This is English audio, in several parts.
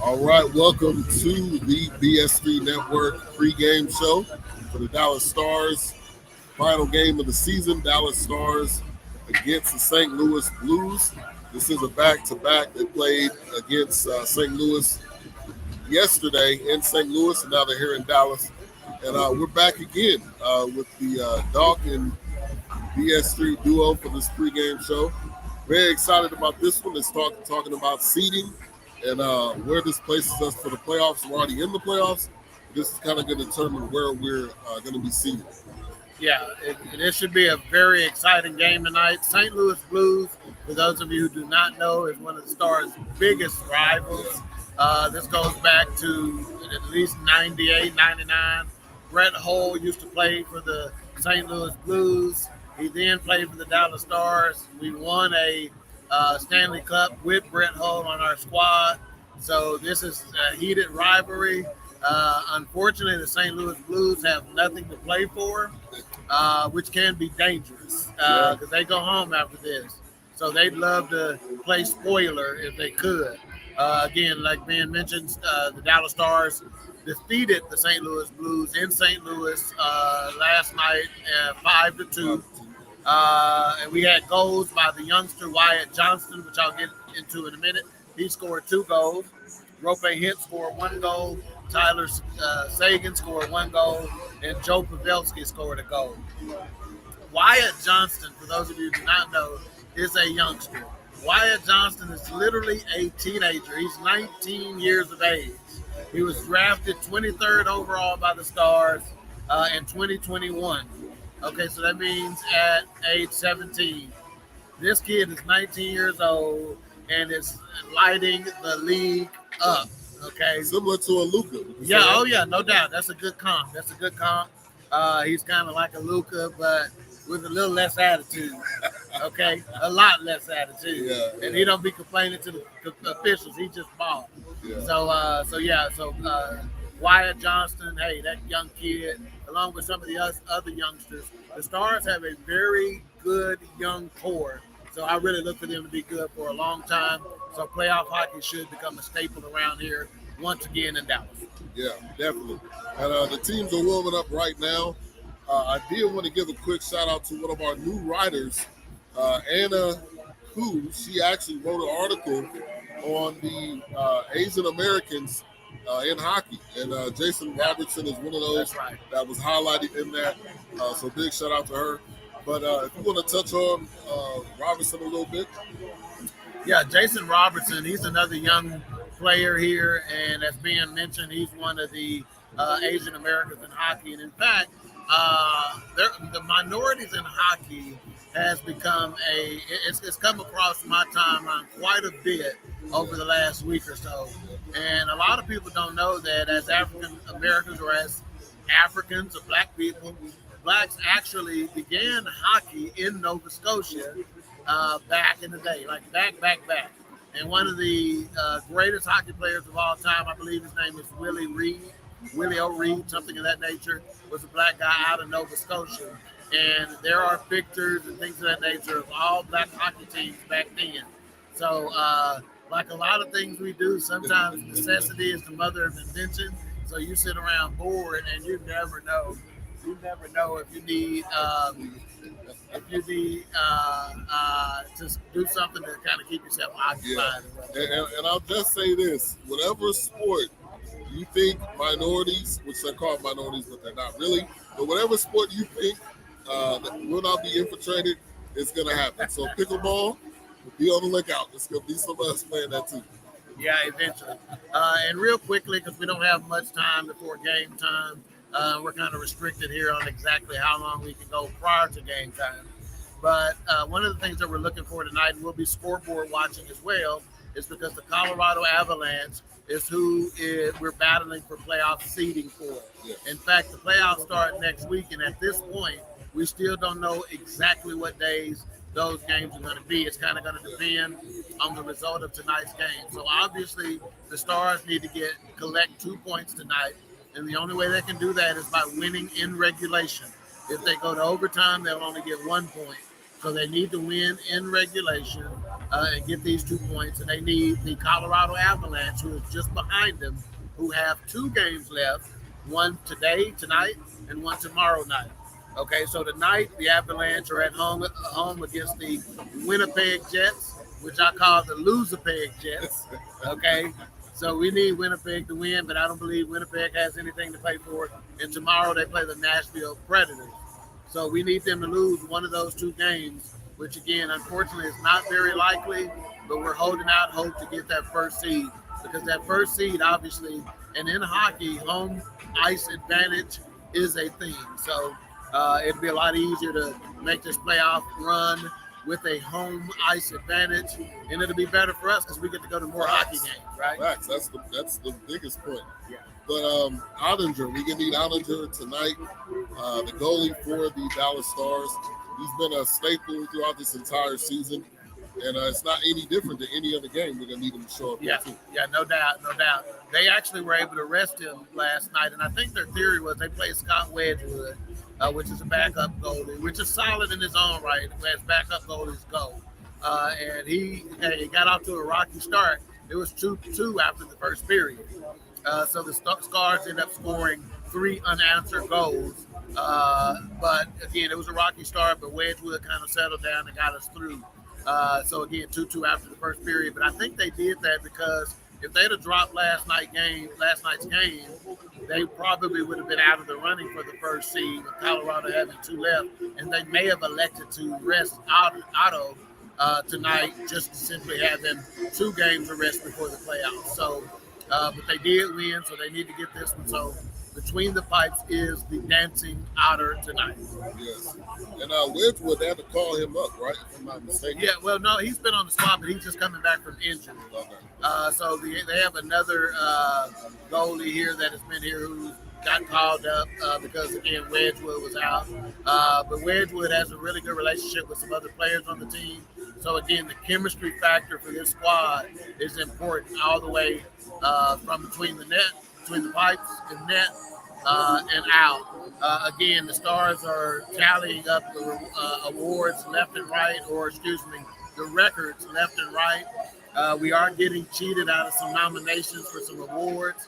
All right, welcome to the BS3 Network pregame show for the Dallas Stars. Final game of the season, Dallas Stars against the St. Louis Blues. This is a back-to-back. They played against St. Louis yesterday in St. Louis, and now they're here in Dallas. And we're back again with the Doc and BS3 duo for this pregame show. Very excited about this one. It's talking about seeding and where this places us for the playoffs. We're already in the playoffs. This is kind of going to determine where we're going to be seeded. Yeah, this should be a very exciting game tonight. St. Louis Blues, for those of you who do not know, is one of the Stars' biggest rivals. This goes back to at least 98, 99. Brett Hull used to play for the St. Louis Blues. He then played for the Dallas Stars. We won a Stanley Cup with Brett Hull on our squad. So this is a heated rivalry. Unfortunately, the St. Louis Blues have nothing to play for, which can be dangerous because they go home after this. So they'd love to play spoiler if they could. Again, like Ben mentioned, the Dallas Stars defeated the St. Louis Blues in St. Louis last night 5-2. And we had goals by the youngster Wyatt Johnston, which I'll get into in a minute. He scored 2 goals. Rope Hint scored 1 goal. Tyler Sagan scored 1 goal. And Joe Pavelski scored a goal. Wyatt Johnston, for those of you who do not know, is a youngster. Wyatt Johnston is literally a teenager. He's 19 years of age. He was drafted 23rd overall by the Stars in 2021. Okay, so that means at age 17. This kid is 19 years old and is lighting the league up. Okay, similar to a Luka. Yeah, oh yeah, no doubt. That's a good comp. He's kind of like a Luka, but with a little less attitude. Okay, a lot less attitude. Yeah, and he don't be complaining to the officials. He just ball. Yeah. So Wyatt Johnston, hey, that young kid, along with some of the other youngsters, the Stars have a very good young core. So I really look for them to be good for a long time. So playoff hockey should become a staple around here once again in Dallas. Yeah, definitely. And the teams are warming up right now. I did want to give a quick shout out to one of our new writers, Anna, who she actually wrote an article on the Asian Americans in hockey. And Jason Robertson is one of those that was highlighted in that. So big shout out to her. But if you want to touch on Robertson a little bit. Yeah, Jason Robertson, he's another young player here. And as being mentioned, he's one of the Asian Americans in hockey. And in fact, the minorities in hockey has become it's come across my timeline quite a bit over the last week or so. And a lot of people don't know that as African Americans or as Africans or black people, blacks actually began hockey in Nova Scotia back in the day, like back. And one of the greatest hockey players of all time, I believe his name is Willie O'Reed, something of that nature, was a black guy out of Nova Scotia. And there are pictures and things of that nature of all black hockey teams back then. So, like a lot of things we do, sometimes necessity is the mother of invention. So you sit around bored and you never know. You never know if you need to do something to kind of keep yourself occupied. Yeah. And I'll just say this: whatever sport you think minorities, which they're called minorities, but they're not really, but whatever sport you think that will not be infiltrated, it's going to happen. So pickleball, be on the lookout. There's going to be some of us playing that too. Yeah, eventually. And real quickly, because we don't have much time before game time, we're kind of restricted here on exactly how long we can go prior to game time. But one of the things that we're looking for tonight, and we'll be scoreboard watching as well, is because the Colorado Avalanche is who we're battling for playoff seeding for. Yes. In fact, the playoffs start next week, and at this point, we still don't know exactly what days those games are going to be. It's kind of going to depend on the result of tonight's game. So obviously, the Stars need to collect 2 points tonight, and the only way they can do that is by winning in regulation. If they go to overtime, they'll only get 1 point. So they need to win in regulation and get these 2 points. And they need the Colorado Avalanche, who is just behind them, who have 2 games left, one today, tonight, and one tomorrow night. Okay, so tonight the Avalanche are at home against the Winnipeg Jets, which I call the Loserpeg Jets. Okay, so we need Winnipeg to win, but I don't believe Winnipeg has anything to play for. And tomorrow they play the Nashville Predators. So we need them to lose one of those 2 games, which again, unfortunately, is not very likely, but we're holding out hope to get that first seed, because that first seed, obviously, and in hockey, home ice advantage is a thing. So it'd be a lot easier to make this playoff run with a home ice advantage, and it'll be better for us because we get to go to more hockey games, right? Facts. That's the biggest point. Yeah. But Ottinger, we can need Ottinger tonight, the goalie for the Dallas Stars. He's been a staple throughout this entire season, and it's not any different than any other game. We're gonna need him to show up. Yeah, no doubt, no doubt. They actually were able to rest him last night, and I think their theory was they played Scott Wedgwood, which is a backup goalie, which is solid in his own right, as backup goalies go. And he got off to a rocky start. It was 2-2 after the first period. So the Stars ended up scoring 3 unanswered goals. But again, it was a rocky start, but Wedgwood kind of settled down and got us through. So again, 2-2 after the first period. But I think they did that because if they'd have dropped last night's game, they probably would have been out of the running for the first seed with Colorado having 2 left, and they may have elected to rest Otto tonight just to simply have them 2 games of rest before the playoffs. So, but they did win, so they need to get this one. So between the pipes is the dancing otter tonight. Yes. And Wedgwood, they had to call him up, right? If I'm not mistaken. Yeah, well, no, he's been on the spot, but he's just coming back from injury. Okay. So they have another goalie here that has been here who got called up because, again, Wedgwood was out. But Wedgwood has a really good relationship with some other players on the team. So, again, the chemistry factor for this squad is important all the way from between the pipes and net and out. Again, the Stars are tallying up the awards left and right, the records left and right. We are getting cheated out of some nominations for some awards,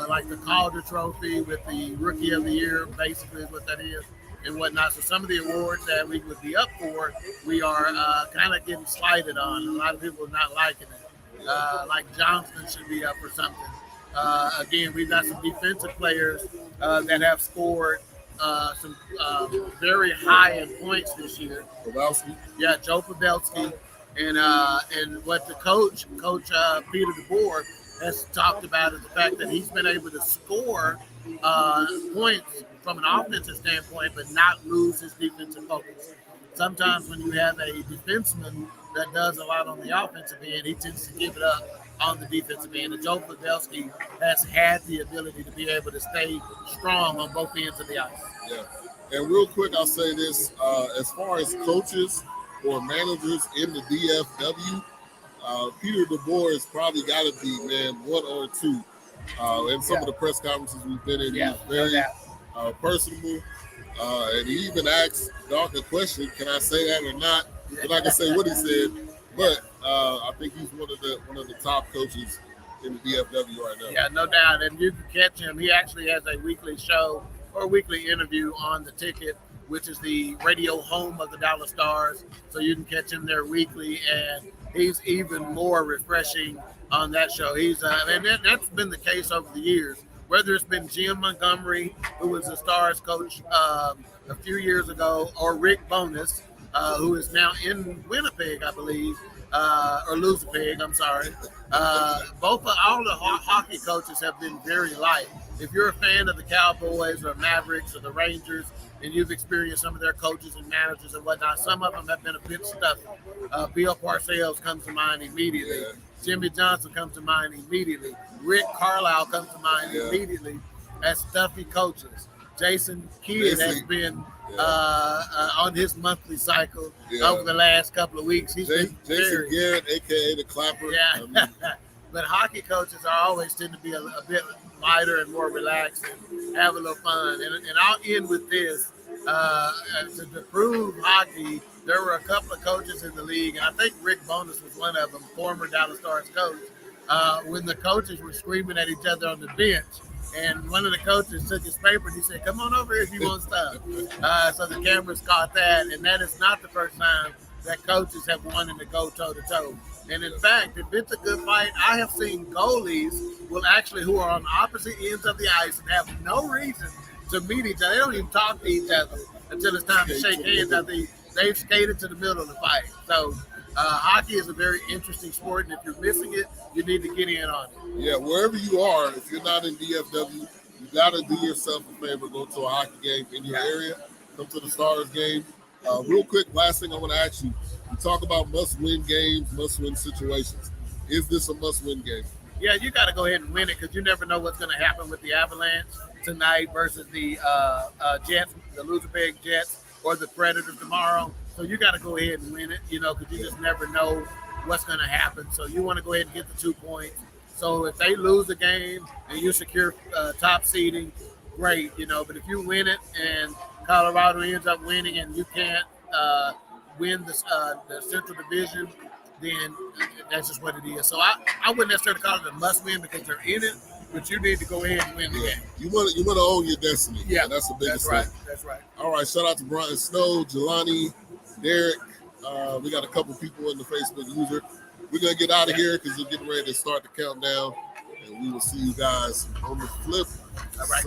like the Calder Trophy with the Rookie of the Year, basically is what that is, and whatnot. So some of the awards that we would be up for, we are kind of getting slighted on. A lot of people are not liking it. Like Johnston should be up for something. Again, we've got some defensive players that have scored some very high in points this year. Pavelski. Yeah, Joe Pavelski. And what the coach Peter DeBoer has talked about is the fact that he's been able to score points from an offensive standpoint, but not lose his defensive focus. Sometimes when you have a defenseman that does a lot on the offensive end, he tends to give it up on the defensive end. And Joe Pavelski has had the ability to be able to stay strong on both ends of the ice. Yeah. And real quick, I'll say this. As far as coaches or managers in the DFW, Peter DeBoer has probably got to be, man, 1 or 2. In some of the press conferences we've been in, he's very personable. And he even asked Doc a question, can I say that or not? And I can say what he said. But I think he's one of the top coaches in the DFW right now. Yeah, no doubt. And you can catch him. He actually has a weekly show or weekly interview on The Ticket, which is the radio home of the Dallas Stars. So you can catch him there weekly, and he's even more refreshing on that show. He's and that's been the case over the years. Whether it's been Jim Montgomery, who was the Stars coach a few years ago, or Rick Bowness, who is now in Winnipeg, I believe, or Loserpeg, I'm sorry. All the hockey coaches have been very light. If you're a fan of the Cowboys or Mavericks or the Rangers, and you've experienced some of their coaches and managers and whatnot, some of them have been a bit stuffy. Bill Parcells comes to mind immediately. Yeah. Jimmy Johnson comes to mind immediately. Rick Carlisle comes to mind immediately as stuffy coaches. Jason Kidd has been on his monthly cycle over the last couple of weeks. Jason Garrett, a.k.a. the Clapper. Yeah. I mean, but hockey coaches always tend to be a bit lighter and more relaxed and have a little fun. And I'll end with this. To prove hockey there were a couple of coaches in the league, and I think Rick Bonus was one of them, former Dallas Stars coach, when the coaches were screaming at each other on the bench. And one of the coaches took his paper and he said, "Come on over here if you want stuff." So the cameras caught that, and that is not the first time that coaches have wanted to go toe-to-toe. And in fact, if it's a good fight, I have seen goalies who are on opposite ends of the ice and have no reason to meet each other. They don't even talk to each other until it's time to shake hands after they've skated to the middle of the fight. So hockey is a very interesting sport, and if you're missing it, you need to get in on it. Yeah, wherever you are, if you're not in DFW, you got to do yourself a favor, go to a hockey game in your area, come to the Stars game. Real quick, last thing I want to ask you, you talk about must-win games, must-win situations. Is this a must-win game? Yeah, you got to go ahead and win it because you never know what's going to happen with the Avalanche tonight versus the Jets, the loser-peg Jets, or the Predators tomorrow. So you got to go ahead and win it, because you just never know what's going to happen. So you want to go ahead and get the 2 points. So if they lose the game and you secure top seeding, great, But if you win it and Colorado ends up winning and you can't win the Central Division, then that's just what it is. So I wouldn't necessarily call it a must win because they're in it, but you need to go ahead and win the game. You want to own your destiny. Yeah, that's the biggest thing. Thing. That's right. All right, shout out to Brian Snow, Jelani, Derek. We got a couple people in the Facebook user. We're going to get out of here because we're getting ready to start the countdown, and we will see you guys on the flip. All right.